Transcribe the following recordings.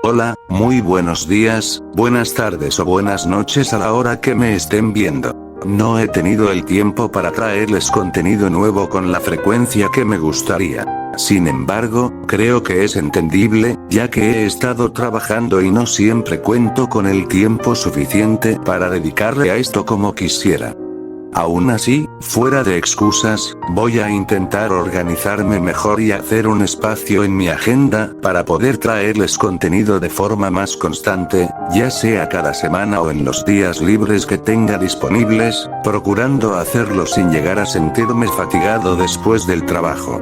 Hola, muy buenos días, buenas tardes o buenas noches a la hora que me estén viendo. No he tenido el tiempo para traerles contenido nuevo con la frecuencia que me gustaría. Sin embargo, creo que es entendible, ya que he estado trabajando y no siempre cuento con el tiempo suficiente para dedicarle a esto como quisiera. Aún así, fuera de excusas, voy a intentar organizarme mejor y hacer un espacio en mi agenda para poder traerles contenido de forma más constante, ya sea cada semana o en los días libres que tenga disponibles, procurando hacerlo sin llegar a sentirme fatigado después del trabajo.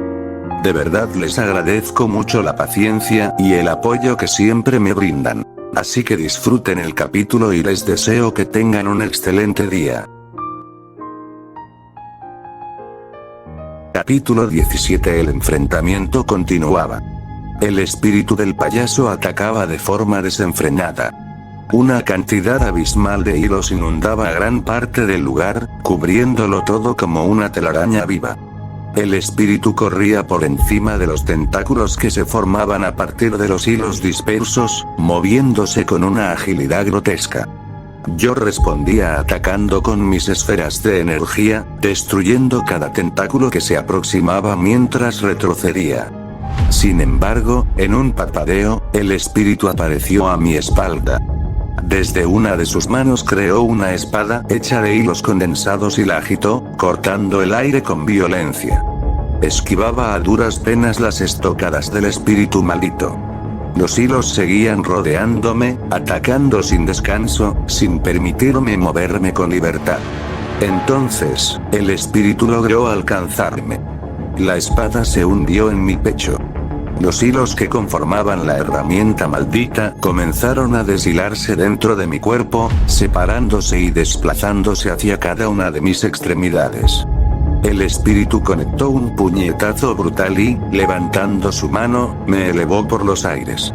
De verdad les agradezco mucho la paciencia y el apoyo que siempre me brindan. Así que disfruten el capítulo y les deseo que tengan un excelente día. Capítulo 17. El enfrentamiento continuaba. El espíritu del payaso atacaba de forma desenfrenada. Una cantidad abismal de hilos inundaba gran parte del lugar, cubriéndolo todo como una telaraña viva. El espíritu corría por encima de los tentáculos que se formaban a partir de los hilos dispersos, moviéndose con una agilidad grotesca. Yo respondía atacando con mis esferas de energía, destruyendo cada tentáculo que se aproximaba mientras retrocedía. Sin embargo, en un parpadeo, el espíritu apareció a mi espalda. Desde una de sus manos creó una espada hecha de hilos condensados y la agitó, cortando el aire con violencia. Esquivaba a duras penas las estocadas del espíritu maldito. Los hilos seguían rodeándome, atacando sin descanso, sin permitirme moverme con libertad. Entonces, el espíritu logró alcanzarme. La espada se hundió en mi pecho. Los hilos que conformaban la herramienta maldita comenzaron a deshilarse dentro de mi cuerpo, separándose y desplazándose hacia cada una de mis extremidades. El espíritu conectó un puñetazo brutal y, levantando su mano, me elevó por los aires.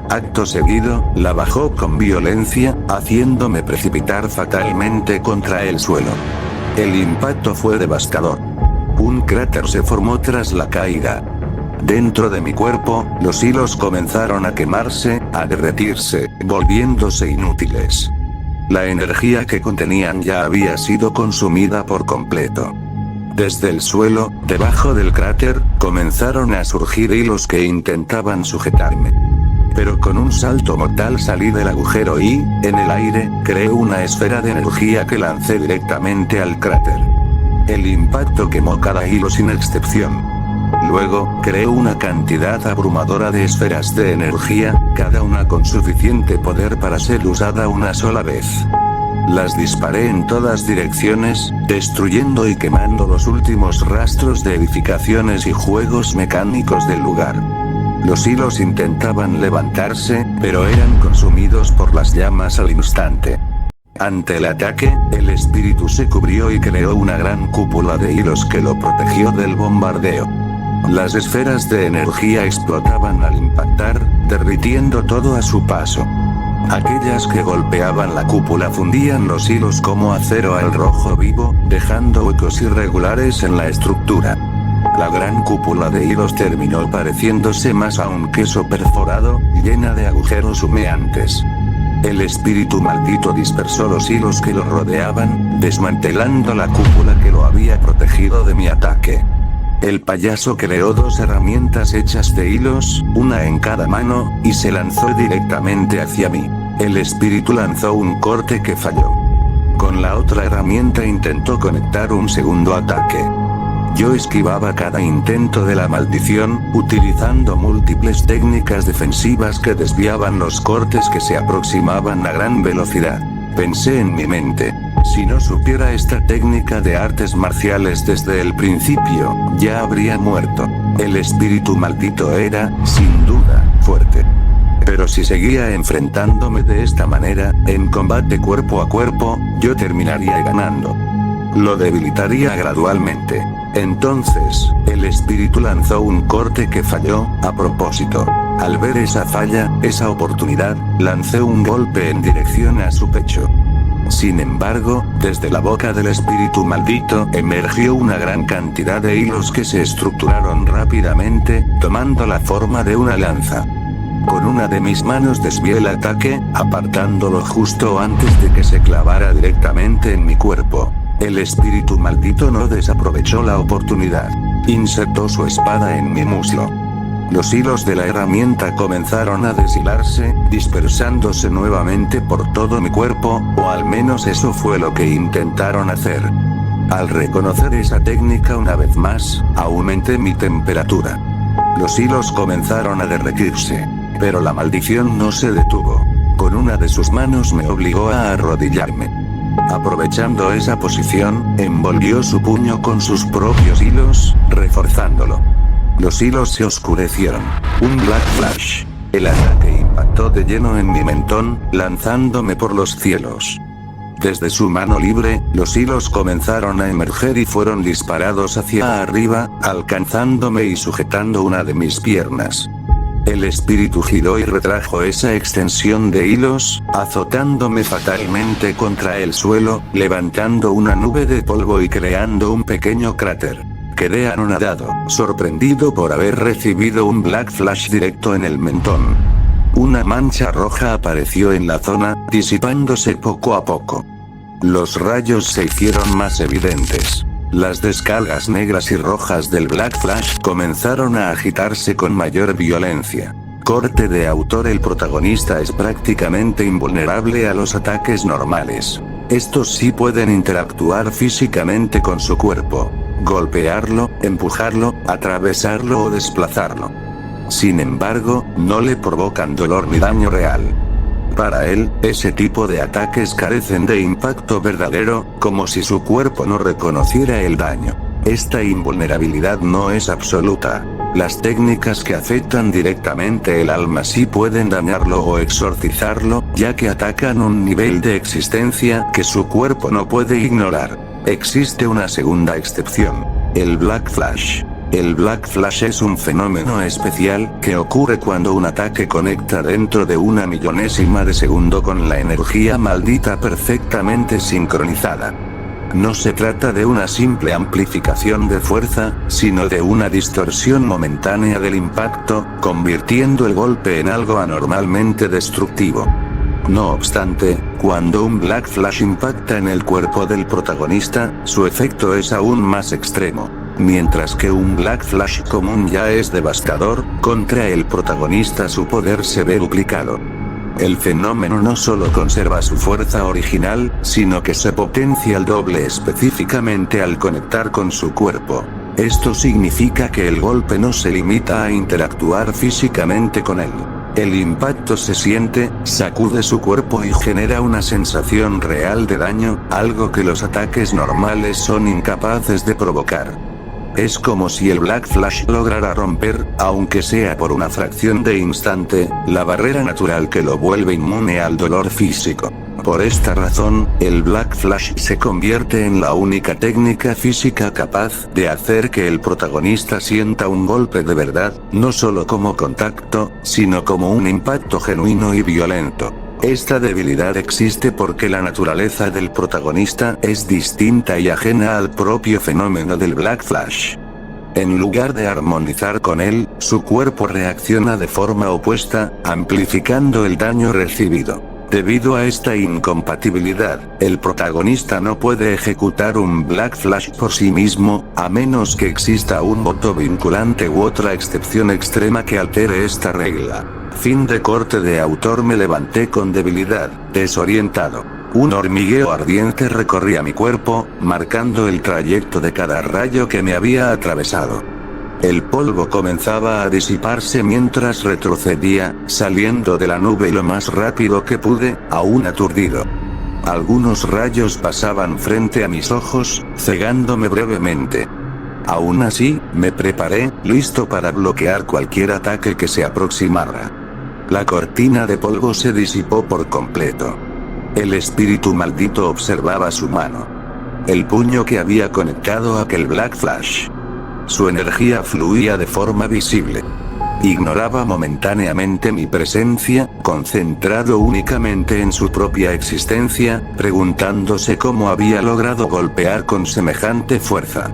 Acto seguido, la bajó con violencia, haciéndome precipitar fatalmente contra el suelo. El impacto fue devastador. Un cráter se formó tras la caída. Dentro de mi cuerpo, los hilos comenzaron a quemarse, a derretirse, volviéndose inútiles. La energía que contenían ya había sido consumida por completo. Desde el suelo, debajo del cráter, comenzaron a surgir hilos que intentaban sujetarme. Pero con un salto mortal salí del agujero y, en el aire, creé una esfera de energía que lancé directamente al cráter. El impacto quemó cada hilo sin excepción. Luego, creé una cantidad abrumadora de esferas de energía, cada una con suficiente poder para ser usada una sola vez. Las disparé en todas direcciones, destruyendo y quemando los últimos rastros de edificaciones y juegos mecánicos del lugar. Los hilos intentaban levantarse, pero eran consumidos por las llamas al instante. Ante el ataque, el espíritu se cubrió y creó una gran cúpula de hilos que lo protegió del bombardeo. Las esferas de energía explotaban al impactar, derritiendo todo a su paso. Aquellas que golpeaban la cúpula fundían los hilos como acero al rojo vivo, dejando huecos irregulares en la estructura. La gran cúpula de hilos terminó pareciéndose más a un queso perforado, llena de agujeros humeantes. El espíritu maldito dispersó los hilos que lo rodeaban, desmantelando la cúpula que lo había protegido de mi ataque. El payaso creó dos herramientas hechas de hilos, una en cada mano, y se lanzó directamente hacia mí. El espíritu lanzó un corte que falló. Con la otra herramienta intentó conectar un segundo ataque. Yo esquivaba cada intento de la maldición, utilizando múltiples técnicas defensivas que desviaban los cortes que se aproximaban a gran velocidad. Pensé en mi mente. Si no supiera esta técnica de artes marciales desde el principio, ya habría muerto. El espíritu maldito era, sin duda, fuerte. Pero si seguía enfrentándome de esta manera, en combate cuerpo a cuerpo, yo terminaría ganando. Lo debilitaría gradualmente. Entonces, el espíritu lanzó un corte que falló, a propósito. Al ver esa falla, esa oportunidad, lancé un golpe en dirección a su pecho. Sin embargo, desde la boca del espíritu maldito emergió una gran cantidad de hilos que se estructuraron rápidamente, tomando la forma de una lanza. Con una de mis manos desvié el ataque, apartándolo justo antes de que se clavara directamente en mi cuerpo. El espíritu maldito no desaprovechó la oportunidad. Insertó su espada en mi muslo. Los hilos de la herramienta comenzaron a deshilarse, dispersándose nuevamente por todo mi cuerpo, o al menos eso fue lo que intentaron hacer. Al reconocer esa técnica una vez más, aumenté mi temperatura. Los hilos comenzaron a derretirse. Pero la maldición no se detuvo. Con una de sus manos me obligó a arrodillarme. Aprovechando esa posición, envolvió su puño con sus propios hilos, reforzándolo. Los hilos se oscurecieron. Un Black Flash. El ataque impactó de lleno en mi mentón, lanzándome por los cielos. Desde su mano libre, los hilos comenzaron a emerger y fueron disparados hacia arriba, alcanzándome y sujetando una de mis piernas. El espíritu giró y retrajo esa extensión de hilos, azotándome fatalmente contra el suelo, levantando una nube de polvo y creando un pequeño cráter. Quedé anonadado, sorprendido por haber recibido un Black Flash directo en el mentón. Una mancha roja apareció en la zona, disipándose poco a poco. Los rayos se hicieron más evidentes. Las descargas negras y rojas del Black Flash comenzaron a agitarse con mayor violencia. Corte de autor: el protagonista es prácticamente invulnerable a los ataques normales. Estos sí pueden interactuar físicamente con su cuerpo. Golpearlo, empujarlo, atravesarlo o desplazarlo. Sin embargo, no le provocan dolor ni daño real. Para él, ese tipo de ataques carecen de impacto verdadero, como si su cuerpo no reconociera el daño. Esta invulnerabilidad no es absoluta. Las técnicas que afectan directamente el alma sí pueden dañarlo o exorcizarlo, ya que atacan un nivel de existencia que su cuerpo no puede ignorar. Existe una segunda excepción: el Black Flash. El Black Flash es un fenómeno especial, que ocurre cuando un ataque conecta dentro de una millonésima de segundo con la energía maldita perfectamente sincronizada. No se trata de una simple amplificación de fuerza, sino de una distorsión momentánea del impacto, convirtiendo el golpe en algo anormalmente destructivo. No obstante, cuando un Black Flash impacta en el cuerpo del protagonista, su efecto es aún más extremo. Mientras que un Black Flash común ya es devastador, contra el protagonista su poder se ve duplicado. El fenómeno no solo conserva su fuerza original, sino que se potencia al doble específicamente al conectar con su cuerpo. Esto significa que el golpe no se limita a interactuar físicamente con él. El impacto se siente, sacude su cuerpo y genera una sensación real de daño, algo que los ataques normales son incapaces de provocar. Es como si el Black Flash lograra romper, aunque sea por una fracción de instante, la barrera natural que lo vuelve inmune al dolor físico. Por esta razón, el Black Flash se convierte en la única técnica física capaz de hacer que el protagonista sienta un golpe de verdad, no solo como contacto, sino como un impacto genuino y violento. Esta debilidad existe porque la naturaleza del protagonista es distinta y ajena al propio fenómeno del Black Flash. En lugar de armonizar con él, su cuerpo reacciona de forma opuesta, amplificando el daño recibido. Debido a esta incompatibilidad, el protagonista no puede ejecutar un Black Flash por sí mismo, a menos que exista un voto vinculante u otra excepción extrema que altere esta regla. Fin de corte de autor. Me levanté con debilidad, desorientado. Un hormigueo ardiente recorría mi cuerpo, marcando el trayecto de cada rayo que me había atravesado. El polvo comenzaba a disiparse mientras retrocedía, saliendo de la nube lo más rápido que pude, aún aturdido. Algunos rayos pasaban frente a mis ojos, cegándome brevemente. Aún así, me preparé, listo para bloquear cualquier ataque que se aproximara. La cortina de polvo se disipó por completo. El espíritu maldito observaba su mano. El puño que había conectado a aquel Black Flash. Su energía fluía de forma visible. Ignoraba momentáneamente mi presencia, concentrado únicamente en su propia existencia, preguntándose cómo había logrado golpear con semejante fuerza.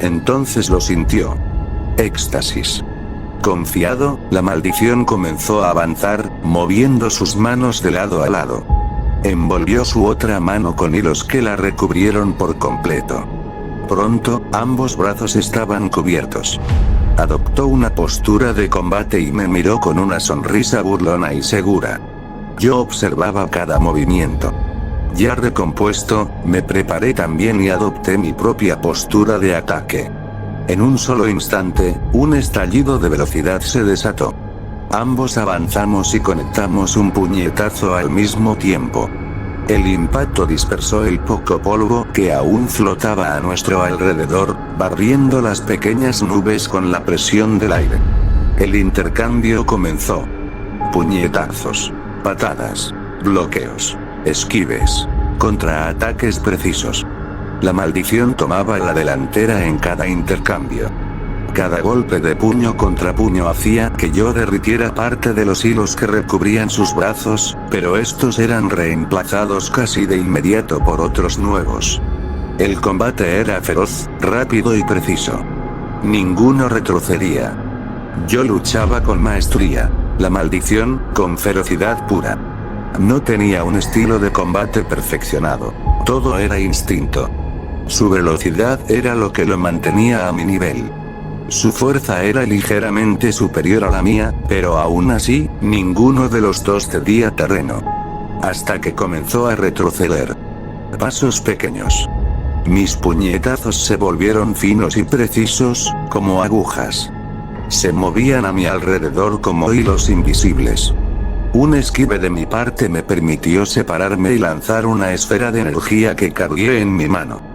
Entonces lo sintió. Éxtasis. Confiado, la maldición comenzó a avanzar, moviendo sus manos de lado a lado. Envolvió su otra mano con hilos que la recubrieron por completo. Pronto, ambos brazos estaban cubiertos. Adoptó una postura de combate y me miró con una sonrisa burlona y segura. Yo observaba cada movimiento. Ya recompuesto, me preparé también y adopté mi propia postura de ataque. En un solo instante, un estallido de velocidad se desató. Ambos avanzamos y conectamos un puñetazo al mismo tiempo. El impacto dispersó el poco polvo que aún flotaba a nuestro alrededor, barriendo las pequeñas nubes con la presión del aire. El intercambio comenzó. Puñetazos, patadas, bloqueos, esquives, contraataques precisos. La maldición tomaba la delantera en cada intercambio. Cada golpe de puño contra puño hacía que yo derritiera parte de los hilos que recubrían sus brazos, pero estos eran reemplazados casi de inmediato por otros nuevos. El combate era feroz, rápido y preciso. Ninguno retrocedía. Yo luchaba con maestría, la maldición, con ferocidad pura. No tenía un estilo de combate perfeccionado, todo era instinto. Su velocidad era lo que lo mantenía a mi nivel. Su fuerza era ligeramente superior a la mía, pero aún así, ninguno de los dos cedía terreno. Hasta que comenzó a retroceder. Pasos pequeños. Mis puñetazos se volvieron finos y precisos, como agujas. Se movían a mi alrededor como hilos invisibles. Un esquive de mi parte me permitió separarme y lanzar una esfera de energía que cargué en mi mano.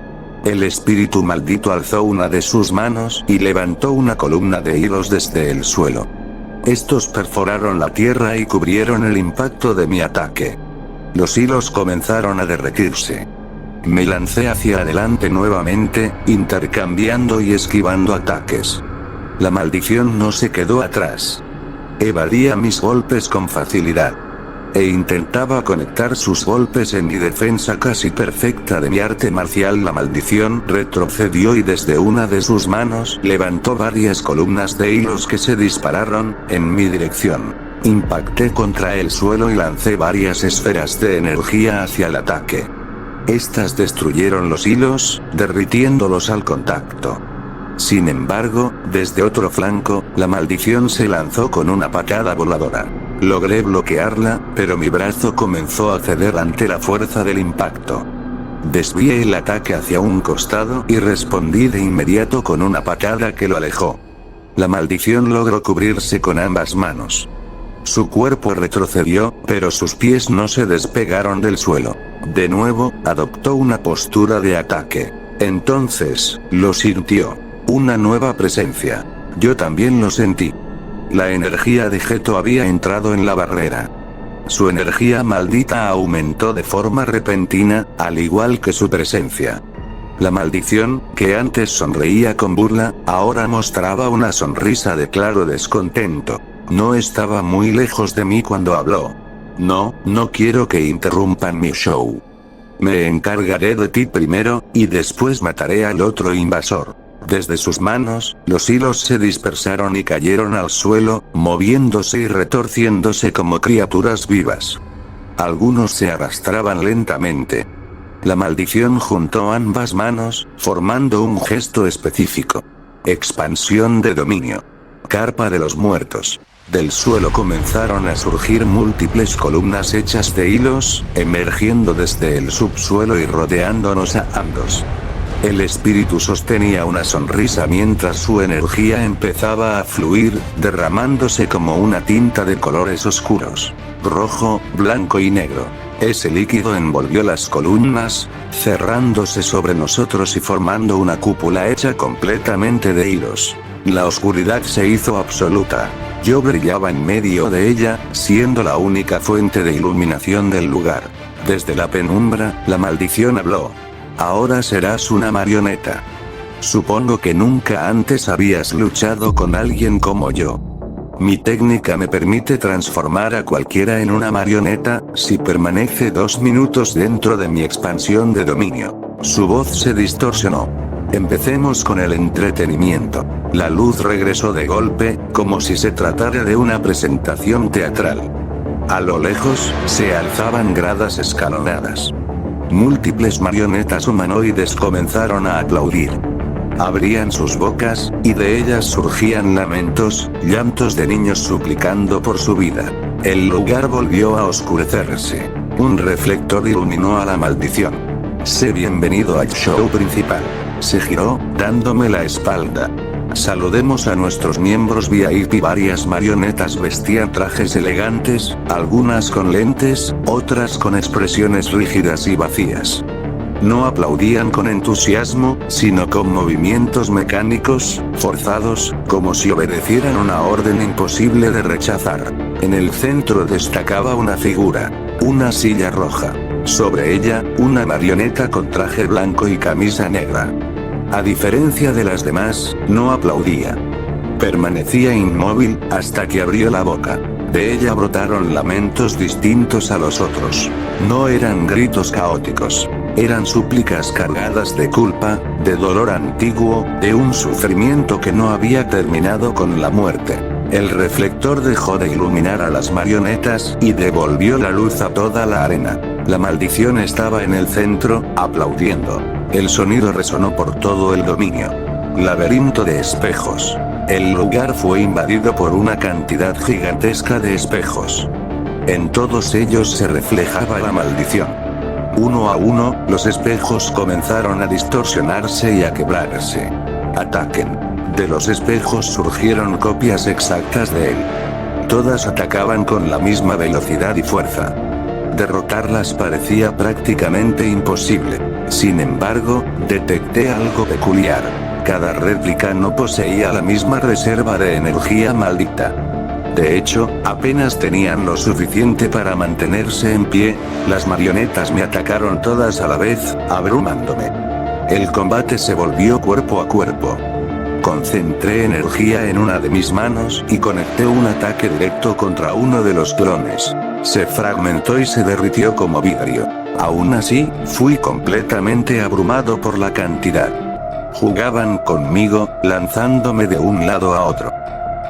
El espíritu maldito alzó una de sus manos y levantó una columna de hilos desde el suelo. Estos perforaron la tierra y cubrieron el impacto de mi ataque. Los hilos comenzaron a derretirse. Me lancé hacia adelante nuevamente, intercambiando y esquivando ataques. La maldición no se quedó atrás. Evadía mis golpes con facilidad. E intentaba conectar sus golpes en mi defensa casi perfecta de mi arte marcial. La maldición retrocedió y desde una de sus manos levantó varias columnas de hilos que se dispararon en mi dirección. Impacté contra el suelo y lancé varias esferas de energía hacia el ataque. Estas destruyeron los hilos, derritiéndolos al contacto. Sin embargo, desde otro flanco, la maldición se lanzó con una patada voladora. Logré bloquearla, pero mi brazo comenzó a ceder ante la fuerza del impacto. Desvié el ataque hacia un costado y respondí de inmediato con una patada que lo alejó. La maldición logró cubrirse con ambas manos. Su cuerpo retrocedió, pero sus pies no se despegaron del suelo. De nuevo, adoptó una postura de ataque. Entonces, lo sintió. Una nueva presencia. Yo también lo sentí. La energía de Geto había entrado en la barrera. Su energía maldita aumentó de forma repentina, al igual que su presencia. La maldición, que antes sonreía con burla, ahora mostraba una sonrisa de claro descontento. No estaba muy lejos de mí cuando habló. No quiero que interrumpan mi show. Me encargaré de ti primero, y después mataré al otro invasor. Desde sus manos, los hilos se dispersaron y cayeron al suelo, moviéndose y retorciéndose como criaturas vivas. Algunos se arrastraban lentamente. La maldición juntó ambas manos, formando un gesto específico. Expansión de dominio. Carpa de los muertos. Del suelo comenzaron a surgir múltiples columnas hechas de hilos, emergiendo desde el subsuelo y rodeándonos a ambos. El espíritu sostenía una sonrisa mientras su energía empezaba a fluir, derramándose como una tinta de colores oscuros, rojo, blanco y negro. Ese líquido envolvió las columnas, cerrándose sobre nosotros y formando una cúpula hecha completamente de hilos. La oscuridad se hizo absoluta. Yo brillaba en medio de ella, siendo la única fuente de iluminación del lugar. Desde la penumbra, la maldición habló. Ahora serás una marioneta. Supongo que nunca antes habías luchado con alguien como yo. Mi técnica me permite transformar a cualquiera en una marioneta, si permanece 2 minutos dentro de mi expansión de dominio. Su voz se distorsionó. Empecemos con el entretenimiento. La luz regresó de golpe, como si se tratara de una presentación teatral. A lo lejos, se alzaban gradas escalonadas. Múltiples marionetas humanoides comenzaron a aplaudir. Abrían sus bocas, y de ellas surgían lamentos, llantos de niños suplicando por su vida. El lugar volvió a oscurecerse. Un reflector iluminó a la maldición. Sé bienvenido al show principal. Se giró, dándome la espalda. Saludemos a nuestros miembros VIP. Varias marionetas vestían trajes elegantes, algunas con lentes, otras con expresiones rígidas y vacías. No aplaudían con entusiasmo, sino con movimientos mecánicos, forzados, como si obedecieran una orden imposible de rechazar. En el centro destacaba una figura, una silla roja. Sobre ella, una marioneta con traje blanco y camisa negra. A diferencia de las demás, no aplaudía. Permanecía inmóvil, hasta que abrió la boca. De ella brotaron lamentos distintos a los otros. No eran gritos caóticos. Eran súplicas cargadas de culpa, de dolor antiguo, de un sufrimiento que no había terminado con la muerte. El reflector dejó de iluminar a las marionetas, y devolvió la luz a toda la arena. La maldición estaba en el centro, aplaudiendo. El sonido resonó por todo el dominio. Laberinto de espejos. El lugar fue invadido por una cantidad gigantesca de espejos. En todos ellos se reflejaba la maldición. Uno a uno, los espejos comenzaron a distorsionarse y a quebrarse. Ataquen. De los espejos surgieron copias exactas de él. Todas atacaban con la misma velocidad y fuerza. Derrotarlas parecía prácticamente imposible. Sin embargo, detecté algo peculiar. Cada réplica no poseía la misma reserva de energía maldita. De hecho, apenas tenían lo suficiente para mantenerse en pie. Las marionetas me atacaron todas a la vez, abrumándome. El combate se volvió cuerpo a cuerpo. Concentré energía en una de mis manos y conecté un ataque directo contra uno de los clones. Se fragmentó y se derritió como vidrio. Aún así, fui completamente abrumado por la cantidad. Jugaban conmigo, lanzándome de un lado a otro.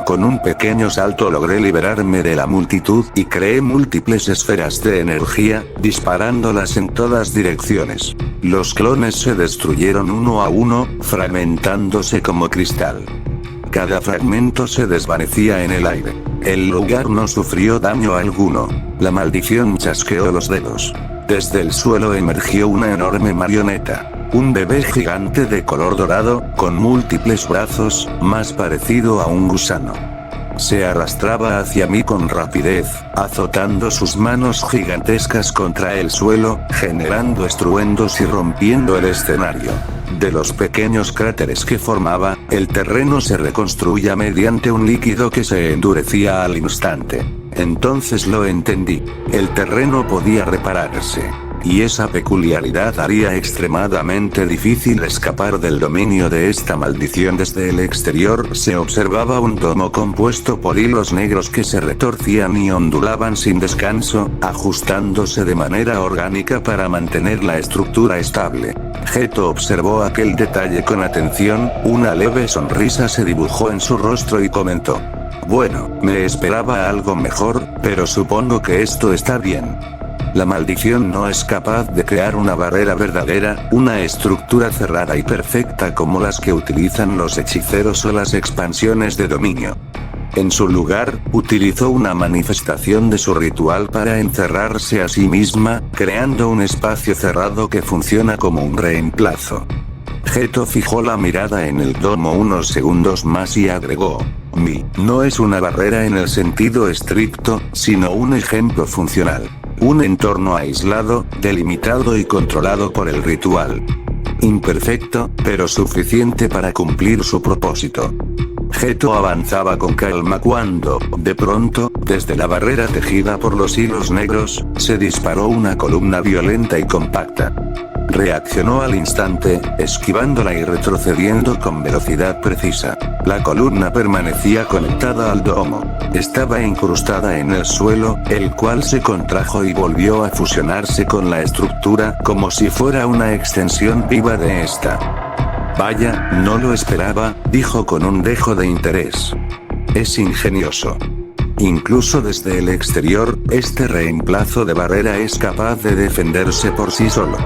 Con un pequeño salto logré liberarme de la multitud y creé múltiples esferas de energía, disparándolas en todas direcciones. Los clones se destruyeron uno a uno, fragmentándose como cristal. Cada fragmento se desvanecía en el aire. El lugar no sufrió daño alguno. La maldición chasqueó los dedos. Desde el suelo emergió una enorme marioneta. Un bebé gigante de color dorado, con múltiples brazos, más parecido a un gusano. Se arrastraba hacia mí con rapidez, azotando sus manos gigantescas contra el suelo, generando estruendos y rompiendo el escenario. De los pequeños cráteres que formaba, el terreno se reconstruía mediante un líquido que se endurecía al instante. Entonces lo entendí. El terreno podía repararse. Y esa peculiaridad haría extremadamente difícil escapar del dominio de esta maldición. Desde el exterior se observaba un domo compuesto por hilos negros que se retorcían y ondulaban sin descanso, ajustándose de manera orgánica para mantener la estructura estable. Geto observó aquel detalle con atención, una leve sonrisa se dibujó en su rostro y comentó: "Bueno, me esperaba algo mejor, pero supongo que esto está bien". La maldición no es capaz de crear una barrera verdadera, una estructura cerrada y perfecta como las que utilizan los hechiceros o las expansiones de dominio. En su lugar, utilizó una manifestación de su ritual para encerrarse a sí misma, creando un espacio cerrado que funciona como un reemplazo. Geto fijó la mirada en el domo unos segundos más y agregó: no es una barrera en el sentido estricto, sino un ejemplo funcional. Un entorno aislado, delimitado y controlado por el ritual. Imperfecto, pero suficiente para cumplir su propósito. Geto avanzaba con calma cuando, de pronto, desde la barrera tejida por los hilos negros, se disparó una columna violenta y compacta. Reaccionó al instante, esquivándola y retrocediendo con velocidad precisa. La columna permanecía conectada al domo. Estaba incrustada en el suelo, el cual se contrajo y volvió a fusionarse con la estructura, como si fuera una extensión viva de esta. Vaya, no lo esperaba, dijo con un dejo de interés. Es ingenioso. Incluso desde el exterior, este reemplazo de barrera es capaz de defenderse por sí solo.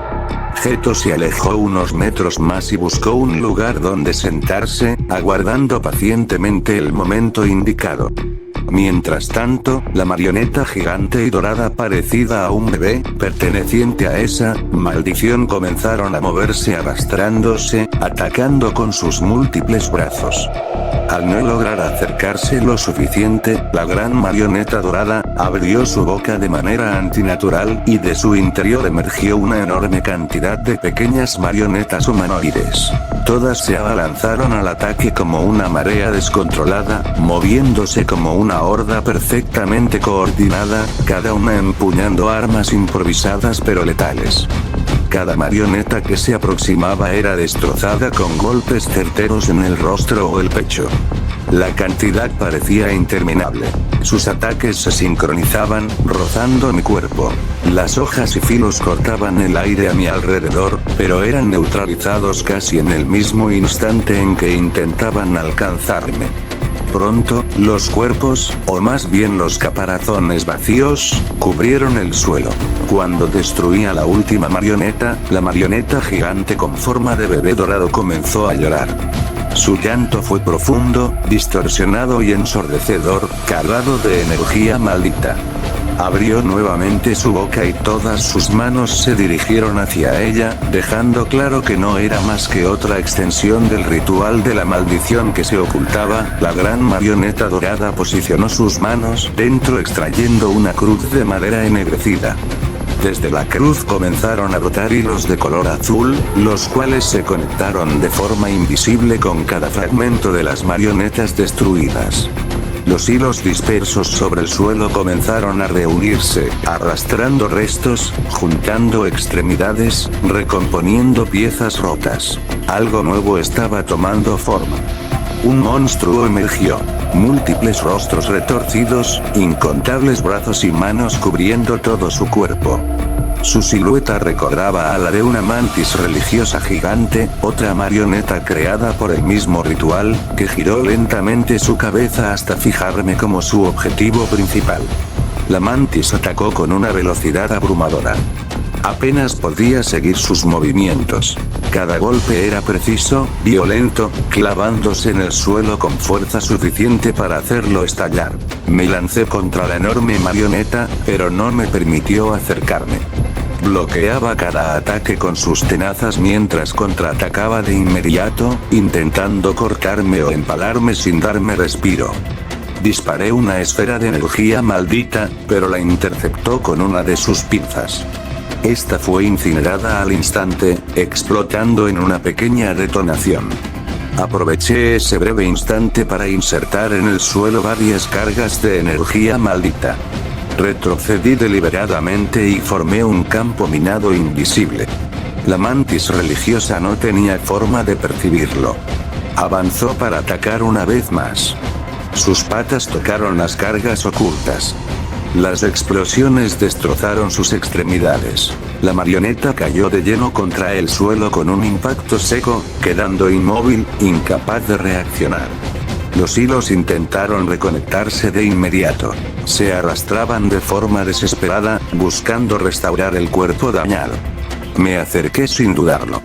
Geto se alejó unos metros más y buscó un lugar donde sentarse, aguardando pacientemente el momento indicado. Mientras tanto, la marioneta gigante y dorada parecida a un bebé, perteneciente a esa maldición, comenzaron a moverse arrastrándose, atacando con sus múltiples brazos. Al no lograr acercarse lo suficiente, la gran marioneta dorada abrió su boca de manera antinatural y de su interior emergió una enorme cantidad de pequeñas marionetas humanoides. Todas se abalanzaron al ataque como una marea descontrolada, moviéndose como una horda perfectamente coordinada, cada una empuñando armas improvisadas pero letales. Cada marioneta que se aproximaba era destrozada con golpes certeros en el rostro o el pecho. La cantidad parecía interminable. Sus ataques se sincronizaban, rozando mi cuerpo. Las hojas y filos cortaban el aire a mi alrededor, pero eran neutralizados casi en el mismo instante en que intentaban alcanzarme. Pronto, los cuerpos, o más bien los caparazones vacíos, cubrieron el suelo. Cuando destruí a la última marioneta, la marioneta gigante con forma de bebé dorado comenzó a llorar. Su llanto fue profundo, distorsionado y ensordecedor, cargado de energía maldita. Abrió nuevamente su boca y todas sus manos se dirigieron hacia ella, dejando claro que no era más que otra extensión del ritual de la maldición que se ocultaba. La gran marioneta dorada posicionó sus manos dentro extrayendo una cruz de madera ennegrecida. Desde la cruz comenzaron a brotar hilos de color azul, los cuales se conectaron de forma invisible con cada fragmento de las marionetas destruidas. Los hilos dispersos sobre el suelo comenzaron a reunirse, arrastrando restos, juntando extremidades, recomponiendo piezas rotas. Algo nuevo estaba tomando forma. Un monstruo emergió. Múltiples rostros retorcidos, incontables brazos y manos cubriendo todo su cuerpo. Su silueta recordaba a la de una mantis religiosa gigante, otra marioneta creada por el mismo ritual, que giró lentamente su cabeza hasta fijarme como su objetivo principal. La mantis atacó con una velocidad abrumadora. Apenas podía seguir sus movimientos. Cada golpe era preciso, violento, clavándose en el suelo con fuerza suficiente para hacerlo estallar. Me lancé contra la enorme marioneta, pero no me permitió acercarme. Bloqueaba cada ataque con sus tenazas mientras contraatacaba de inmediato, intentando cortarme o empalarme sin darme respiro. Disparé una esfera de energía maldita, pero la interceptó con una de sus pinzas. Esta fue incinerada al instante, explotando en una pequeña detonación. Aproveché ese breve instante para insertar en el suelo varias cargas de energía maldita. Retrocedí deliberadamente y formé un campo minado invisible. La mantis religiosa no tenía forma de percibirlo. Avanzó para atacar una vez más. Sus patas tocaron las cargas ocultas. Las explosiones destrozaron sus extremidades. La marioneta cayó de lleno contra el suelo con un impacto seco, quedando inmóvil, incapaz de reaccionar. Los hilos intentaron reconectarse de inmediato. Se arrastraban de forma desesperada, buscando restaurar el cuerpo dañado. Me acerqué sin dudarlo.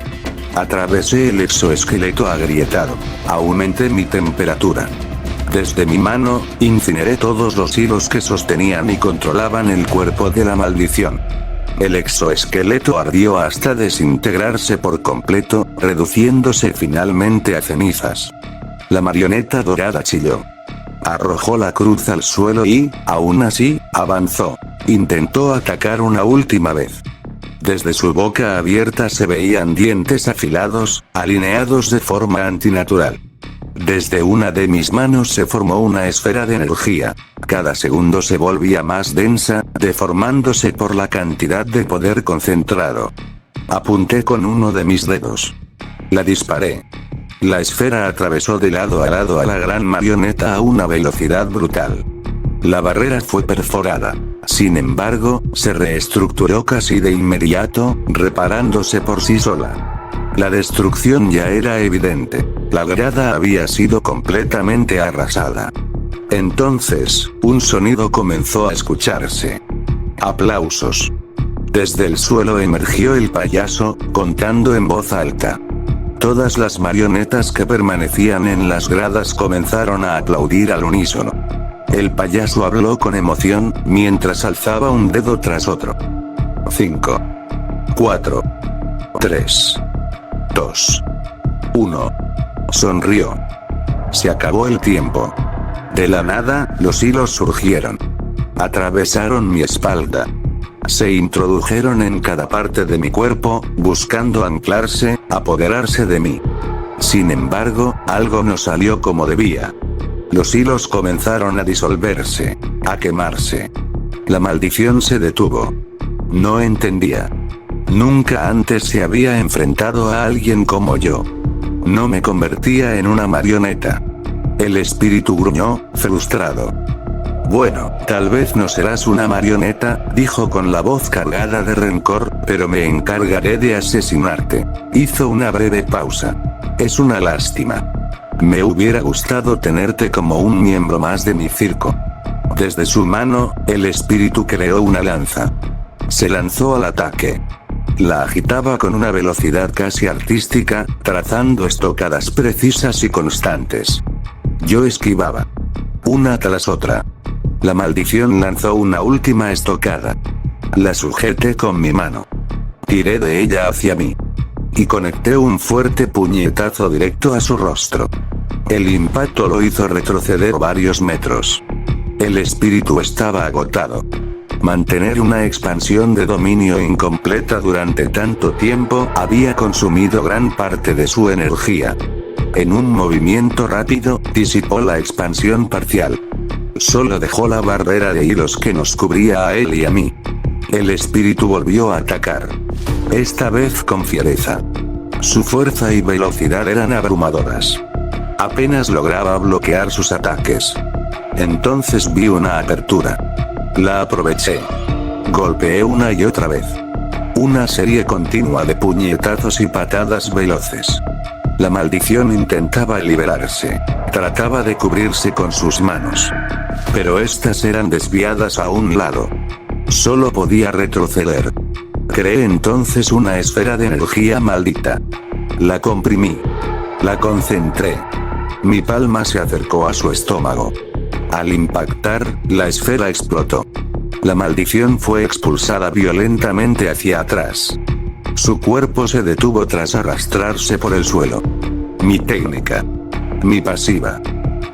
Atravesé el exoesqueleto agrietado. Aumenté mi temperatura. Desde mi mano, incineré todos los hilos que sostenían y controlaban el cuerpo de la maldición. El exoesqueleto ardió hasta desintegrarse por completo, reduciéndose finalmente a cenizas. La marioneta dorada chilló. Arrojó la cruz al suelo y, aún así, avanzó. Intentó atacar una última vez. Desde su boca abierta se veían dientes afilados, alineados de forma antinatural. Desde una de mis manos se formó una esfera de energía. Cada segundo se volvía más densa, deformándose por la cantidad de poder concentrado. Apunté con uno de mis dedos. La disparé. La esfera atravesó de lado a lado a la gran marioneta a una velocidad brutal. La barrera fue perforada. Sin embargo, se reestructuró casi de inmediato, reparándose por sí sola. La destrucción ya era evidente. La grada había sido completamente arrasada. Entonces, un sonido comenzó a escucharse. Aplausos. Desde el suelo emergió el payaso, contando en voz alta. Todas las marionetas que permanecían en las gradas comenzaron a aplaudir al unísono. El payaso habló con emoción, mientras alzaba un dedo tras otro. 5, 4, 3, 2, 1. Sonrió. Se acabó el tiempo. De la nada, los hilos surgieron. Atravesaron mi espalda. Se introdujeron en cada parte de mi cuerpo, buscando anclarse, apoderarse de mí. Sin embargo, algo no salió como debía. Los hilos comenzaron a disolverse, a quemarse. La maldición se detuvo. No entendía. Nunca antes se había enfrentado a alguien como yo. No me convertía en una marioneta. El espíritu gruñó, frustrado. Bueno, tal vez no serás una marioneta, dijo con la voz cargada de rencor, pero me encargaré de asesinarte. Hizo una breve pausa. Es una lástima. Me hubiera gustado tenerte como un miembro más de mi circo. Desde su mano, el espíritu creó una lanza. Se lanzó al ataque. La agitaba con una velocidad casi artística, trazando estocadas precisas y constantes. Yo esquivaba. Una tras otra. La maldición lanzó una última estocada. La sujeté con mi mano. Tiré de ella hacia mí. Y conecté un fuerte puñetazo directo a su rostro. El impacto lo hizo retroceder varios metros. El espíritu estaba agotado. Mantener una expansión de dominio incompleta durante tanto tiempo había consumido gran parte de su energía. En un movimiento rápido, disipó la expansión parcial. Solo dejó la barrera de hilos que nos cubría a él y a mí. El espíritu volvió a atacar. Esta vez con fiereza. Su fuerza y velocidad eran abrumadoras. Apenas lograba bloquear sus ataques. Entonces vi una apertura. La aproveché. Golpeé una y otra vez. Una serie continua de puñetazos y patadas veloces. La maldición intentaba liberarse. Trataba de cubrirse con sus manos. Pero estas eran desviadas a un lado. Solo podía retroceder. Creé entonces una esfera de energía maldita. La comprimí. La concentré. Mi palma se acercó a su estómago. Al impactar, la esfera explotó. La maldición fue expulsada violentamente hacia atrás. Su cuerpo se detuvo tras arrastrarse por el suelo. Mi técnica. Mi pasiva.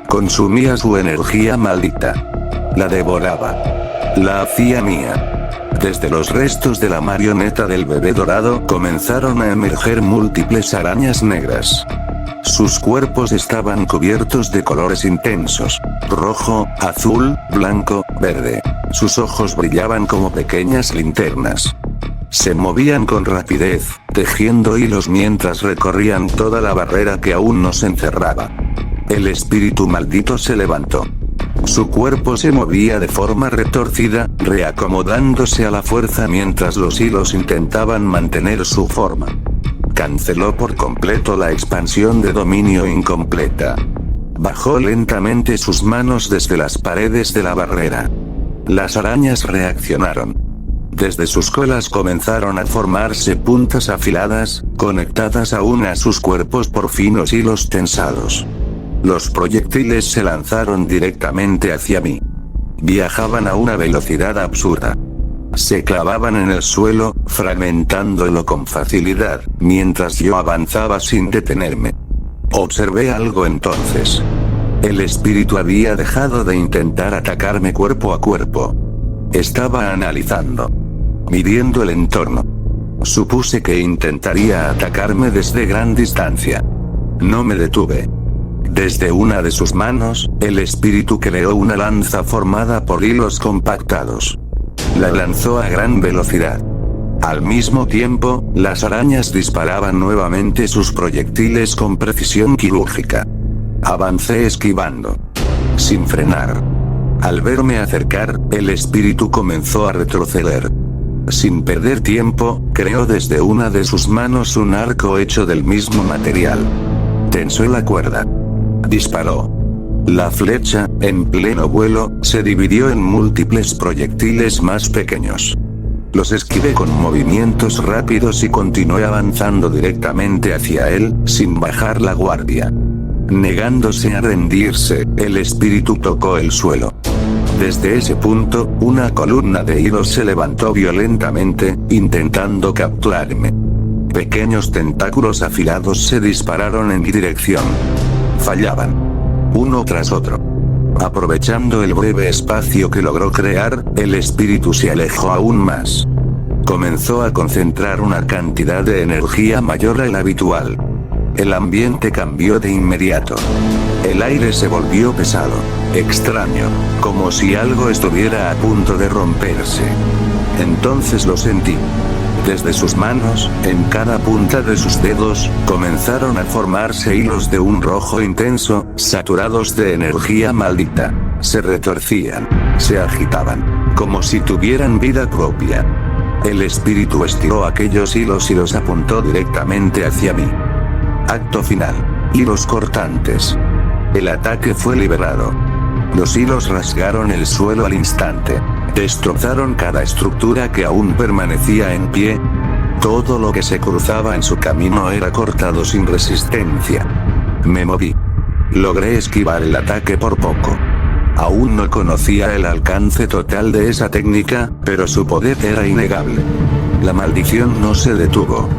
Consumía su energía maldita. La devoraba. La hacía mía. Desde los restos de la marioneta del bebé dorado comenzaron a emerger múltiples arañas negras. Sus cuerpos estaban cubiertos de colores intensos. Rojo, azul, blanco, verde. Sus ojos brillaban como pequeñas linternas. Se movían con rapidez, tejiendo hilos mientras recorrían toda la barrera que aún nos encerraba. El espíritu maldito se levantó. Su cuerpo se movía de forma retorcida, reacomodándose a la fuerza mientras los hilos intentaban mantener su forma. Canceló por completo la expansión de dominio incompleta. Bajó lentamente sus manos desde las paredes de la barrera. Las arañas reaccionaron. Desde sus colas comenzaron a formarse puntas afiladas, conectadas aún a sus cuerpos por finos hilos tensados. Los proyectiles se lanzaron directamente hacia mí. Viajaban a una velocidad absurda. Se clavaban en el suelo, fragmentándolo con facilidad, mientras yo avanzaba sin detenerme. Observé algo entonces. El espíritu había dejado de intentar atacarme cuerpo a cuerpo. Estaba analizando. Midiendo el entorno. Supuse que intentaría atacarme desde gran distancia. No me detuve. Desde una de sus manos, el espíritu creó una lanza formada por hilos compactados. La lanzó a gran velocidad. Al mismo tiempo, las arañas disparaban nuevamente sus proyectiles con precisión quirúrgica. Avancé esquivando. Sin frenar. Al verme acercar, el espíritu comenzó a retroceder. Sin perder tiempo, creó desde una de sus manos un arco hecho del mismo material. Tensó la cuerda. Disparó. La flecha, en pleno vuelo, se dividió en múltiples proyectiles más pequeños. Los esquivé con movimientos rápidos y continué avanzando directamente hacia él, sin bajar la guardia. Negándose a rendirse, el espíritu tocó el suelo. Desde ese punto, una columna de hilos se levantó violentamente, intentando capturarme. Pequeños tentáculos afilados se dispararon en mi dirección. Fallaban. Uno tras otro. Aprovechando el breve espacio que logró crear, el espíritu se alejó aún más. Comenzó a concentrar una cantidad de energía mayor a la habitual. El ambiente cambió de inmediato. El aire se volvió pesado, extraño, como si algo estuviera a punto de romperse. Entonces lo sentí. Desde sus manos, en cada punta de sus dedos, comenzaron a formarse hilos de un rojo intenso, saturados de energía maldita. Se retorcían, se agitaban, como si tuvieran vida propia. El espíritu estiró aquellos hilos y los apuntó directamente hacia mí. Acto final. Hilos cortantes. El ataque fue liberado. Los hilos rasgaron el suelo al instante. Destrozaron cada estructura que aún permanecía en pie. Todo lo que se cruzaba en su camino era cortado sin resistencia. Me moví. Logré esquivar el ataque por poco. Aún no conocía el alcance total de esa técnica, pero su poder era innegable. La maldición no se detuvo.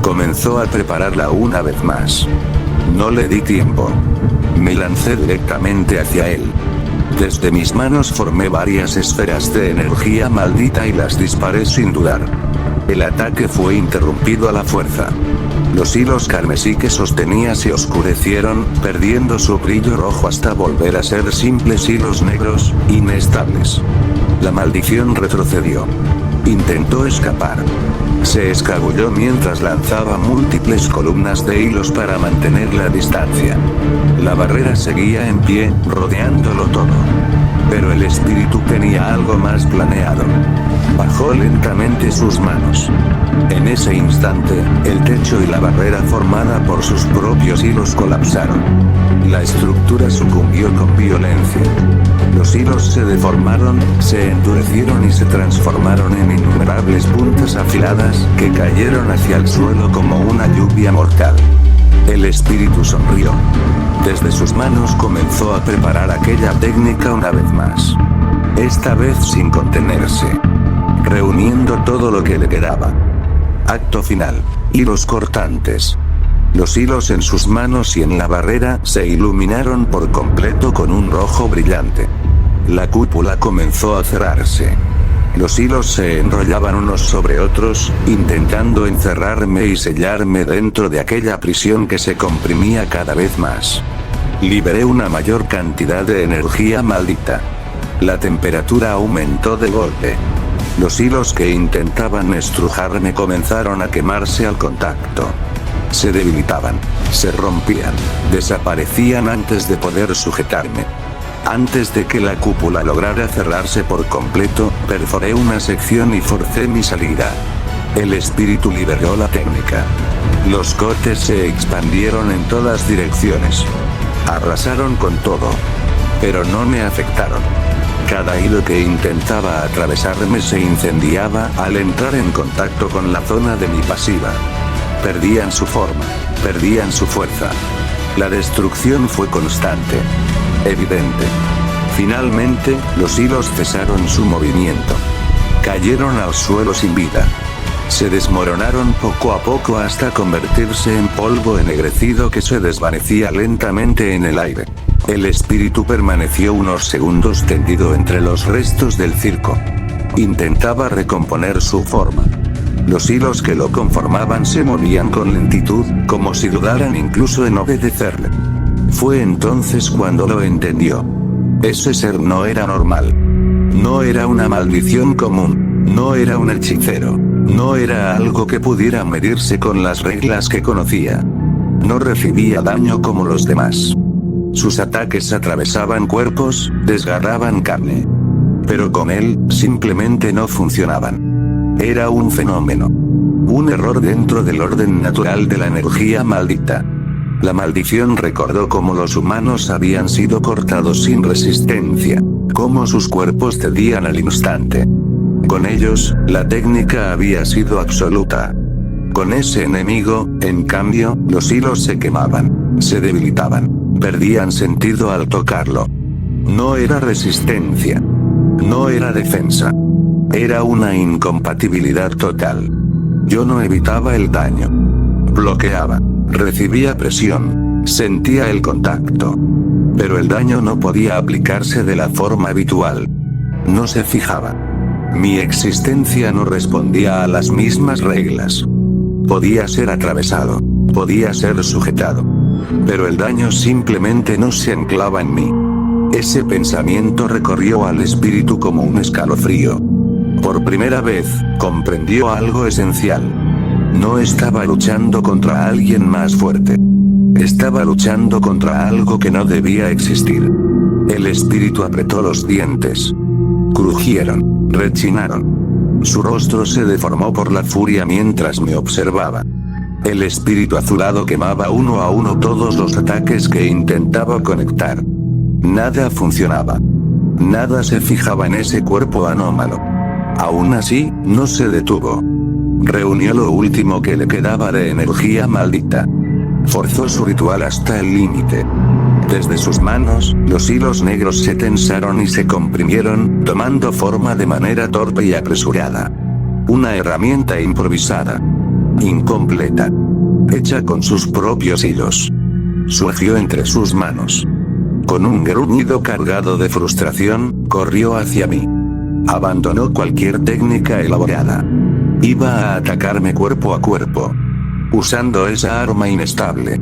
Comenzó a prepararla una vez más. No le di tiempo. Me lancé directamente hacia él. Desde mis manos formé varias esferas de energía maldita y las disparé sin dudar. El ataque fue interrumpido a la fuerza. Los hilos carmesí que sostenía se oscurecieron, perdiendo su brillo rojo hasta volver a ser simples hilos negros, inestables. La maldición retrocedió. Intentó escapar. Se escabulló mientras lanzaba múltiples columnas de hilos para mantener la distancia. La barrera seguía en pie, rodeándolo todo. Pero el espíritu tenía algo más planeado. Bajó lentamente sus manos. En ese instante, el techo y la barrera formada por sus propios hilos colapsaron. La estructura sucumbió con violencia. Los hilos se deformaron, se endurecieron y se transformaron en innumerables puntas afiladas que cayeron hacia el suelo como una lluvia mortal. El espíritu sonrió. Desde sus manos comenzó a preparar aquella técnica una vez más. Esta vez sin contenerse. Reuniendo todo lo que le quedaba. Acto final. Hilos cortantes. Los hilos en sus manos y en la barrera se iluminaron por completo con un rojo brillante. La cúpula comenzó a cerrarse. Los hilos se enrollaban unos sobre otros, intentando encerrarme y sellarme dentro de aquella prisión que se comprimía cada vez más. Liberé una mayor cantidad de energía maldita. La temperatura aumentó de golpe. Los hilos que intentaban estrujarme comenzaron a quemarse al contacto. Se debilitaban, se rompían, desaparecían antes de poder sujetarme. Antes de que la cúpula lograra cerrarse por completo, perforé una sección y forcé mi salida. El espíritu liberó la técnica. Los cortes se expandieron en todas direcciones. Arrasaron con todo. Pero no me afectaron. Cada hilo que intentaba atravesarme se incendiaba al entrar en contacto con la zona de mi pasiva. Perdían su forma, perdían su fuerza. La destrucción fue constante. Evidente. Finalmente, los hilos cesaron su movimiento. Cayeron al suelo sin vida. Se desmoronaron poco a poco hasta convertirse en polvo ennegrecido que se desvanecía lentamente en el aire. El espíritu permaneció unos segundos tendido entre los restos del circo. Intentaba recomponer su forma. Los hilos que lo conformaban se movían con lentitud, como si dudaran incluso en obedecerle. Fue entonces cuando lo entendió. Ese ser no era normal. No era una maldición común. No era un hechicero. No era algo que pudiera medirse con las reglas que conocía. No recibía daño como los demás. Sus ataques atravesaban cuerpos, desgarraban carne. Pero con él, simplemente no funcionaban. Era un fenómeno. Un error dentro del orden natural de la energía maldita. La maldición recordó cómo los humanos habían sido cortados sin resistencia, cómo sus cuerpos cedían al instante. Con ellos, la técnica había sido absoluta. Con ese enemigo, en cambio, los hilos se quemaban, se debilitaban, perdían sentido al tocarlo. No era resistencia. No era defensa. Era una incompatibilidad total. Yo no evitaba el daño. Bloqueaba. Recibía presión. Sentía el contacto. Pero el daño no podía aplicarse de la forma habitual. No se fijaba. Mi existencia no respondía a las mismas reglas. Podía ser atravesado. Podía ser sujetado. Pero el daño simplemente no se anclaba en mí. Ese pensamiento recorrió al espíritu como un escalofrío. Por primera vez, comprendió algo esencial. No estaba luchando contra alguien más fuerte. Estaba luchando contra algo que no debía existir. El espíritu apretó los dientes. Crujieron, rechinaron. Su rostro se deformó por la furia mientras me observaba. El espíritu azulado quemaba uno a uno todos los ataques que intentaba conectar. Nada funcionaba. Nada se fijaba en ese cuerpo anómalo. Aún así, no se detuvo. Reunió lo último que le quedaba de energía maldita. Forzó su ritual hasta el límite. Desde sus manos, los hilos negros se tensaron y se comprimieron, tomando forma de manera torpe y apresurada. Una herramienta improvisada. Incompleta. Hecha con sus propios hilos. Surgió entre sus manos. Con un gruñido cargado de frustración, corrió hacia mí. Abandonó cualquier técnica elaborada. Iba a atacarme cuerpo a cuerpo. Usando esa arma inestable.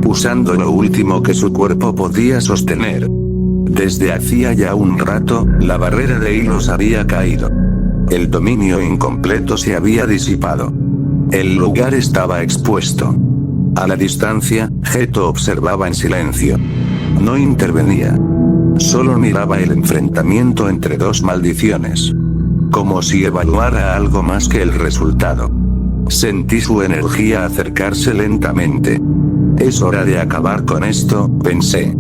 Usando lo último que su cuerpo podía sostener. Desde hacía ya un rato, la barrera de hilos había caído. El dominio incompleto se había disipado. El lugar estaba expuesto. A la distancia, Geto observaba en silencio. No intervenía. Solo miraba el enfrentamiento entre dos maldiciones. Como si evaluara algo más que el resultado. Sentí su energía acercarse lentamente. Es hora de acabar con esto, pensé.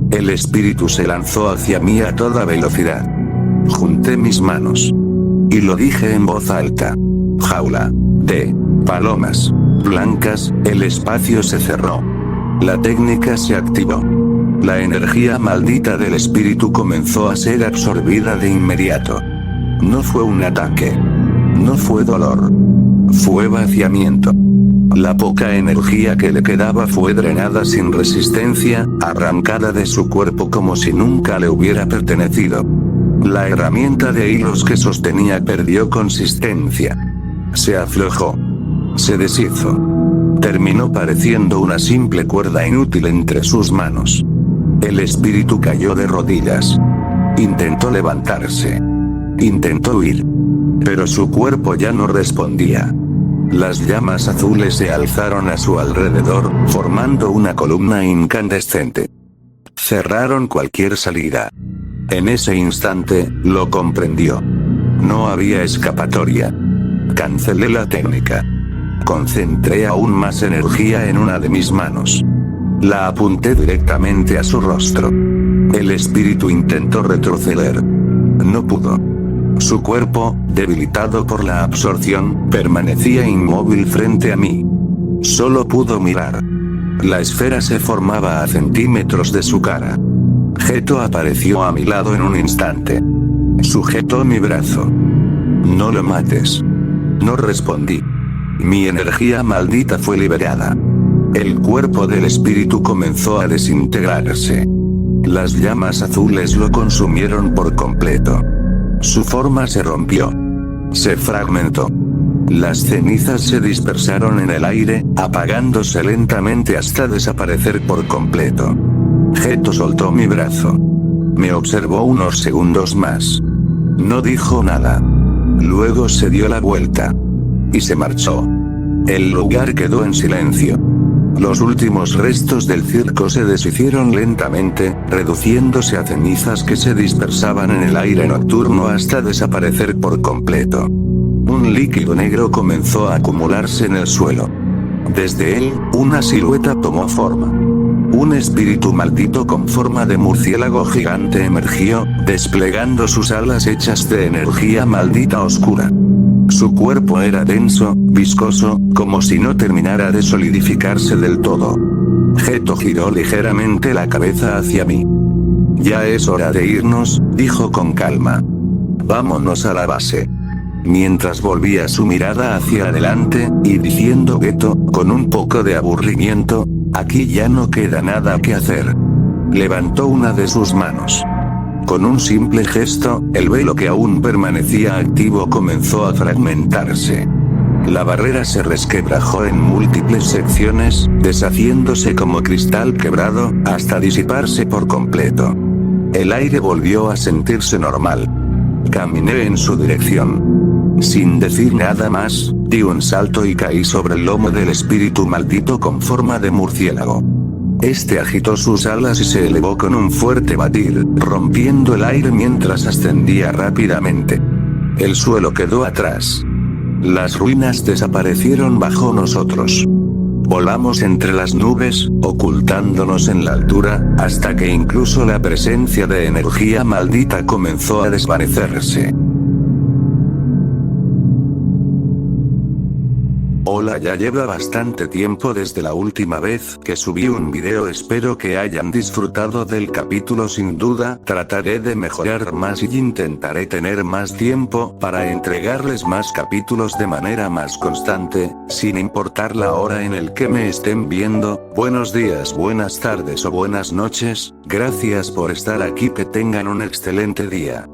El espíritu se lanzó hacia mí a toda velocidad. Junté mis manos. Y lo dije en voz alta. Jaula de palomas blancas, el espacio se cerró. La técnica se activó. La energía maldita del espíritu comenzó a ser absorbida de inmediato. No fue un ataque. No fue dolor. Fue vaciamiento. La poca energía que le quedaba fue drenada sin resistencia, arrancada de su cuerpo como si nunca le hubiera pertenecido. La herramienta de hilos que sostenía perdió consistencia. Se aflojó. Se deshizo. Terminó pareciendo una simple cuerda inútil entre sus manos. El espíritu cayó de rodillas. Intentó levantarse. Intentó huir. Pero su cuerpo ya no respondía. Las llamas azules se alzaron a su alrededor, formando una columna incandescente. Cerraron cualquier salida. En ese instante, lo comprendió. No había escapatoria. Cancelé la técnica. Concentré aún más energía en una de mis manos. La apunté directamente a su rostro. El espíritu intentó retroceder. No pudo. Su cuerpo, debilitado por la absorción, permanecía inmóvil frente a mí. Solo pudo mirar. La esfera se formaba a centímetros de su cara. Geto apareció a mi lado en un instante. Sujetó mi brazo. No lo mates. No respondí. Mi energía maldita fue liberada. El cuerpo del espíritu comenzó a desintegrarse. Las llamas azules lo consumieron por completo. Su forma se rompió. Se fragmentó. Las cenizas se dispersaron en el aire, apagándose lentamente hasta desaparecer por completo. Geto soltó mi brazo. Me observó unos segundos más. No dijo nada. Luego se dio la vuelta. Y se marchó. El lugar quedó en silencio. Los últimos restos del circo se deshicieron lentamente, reduciéndose a cenizas que se dispersaban en el aire nocturno hasta desaparecer por completo. Un un líquido negro comenzó a acumularse en el suelo. Desde él, una silueta tomó forma. Un espíritu maldito con forma de murciélago gigante emergió, desplegando sus alas hechas de energía maldita oscura. Su cuerpo era denso, viscoso, como si no terminara de solidificarse del todo. Geto giró ligeramente la cabeza hacia mí. Ya es hora de irnos, dijo con calma. Vámonos a la base. Mientras volvía su mirada hacia adelante, y diciendo Geto, con un poco de aburrimiento, aquí ya no queda nada que hacer. Levantó una de sus manos. Con un simple gesto, el velo que aún permanecía activo comenzó a fragmentarse. La barrera se resquebrajó en múltiples secciones, deshaciéndose como cristal quebrado, hasta disiparse por completo. El aire volvió a sentirse normal. Caminé en su dirección. Sin decir nada más, di un salto y caí sobre el lomo del espíritu maldito con forma de murciélago. Este agitó sus alas y se elevó con un fuerte batir, rompiendo el aire mientras ascendía rápidamente. El suelo quedó atrás. Las ruinas desaparecieron bajo nosotros. Volamos entre las nubes, ocultándonos en la altura, hasta que incluso la presencia de energía maldita comenzó a desvanecerse. Hola, ya lleva bastante tiempo desde la última vez que subí un video, espero que hayan disfrutado del capítulo. Sin duda, trataré de mejorar más y intentaré tener más tiempo para entregarles más capítulos de manera más constante, sin importar la hora en el que me estén viendo. Buenos días, buenas tardes o buenas noches, gracias por estar aquí, que tengan un excelente día.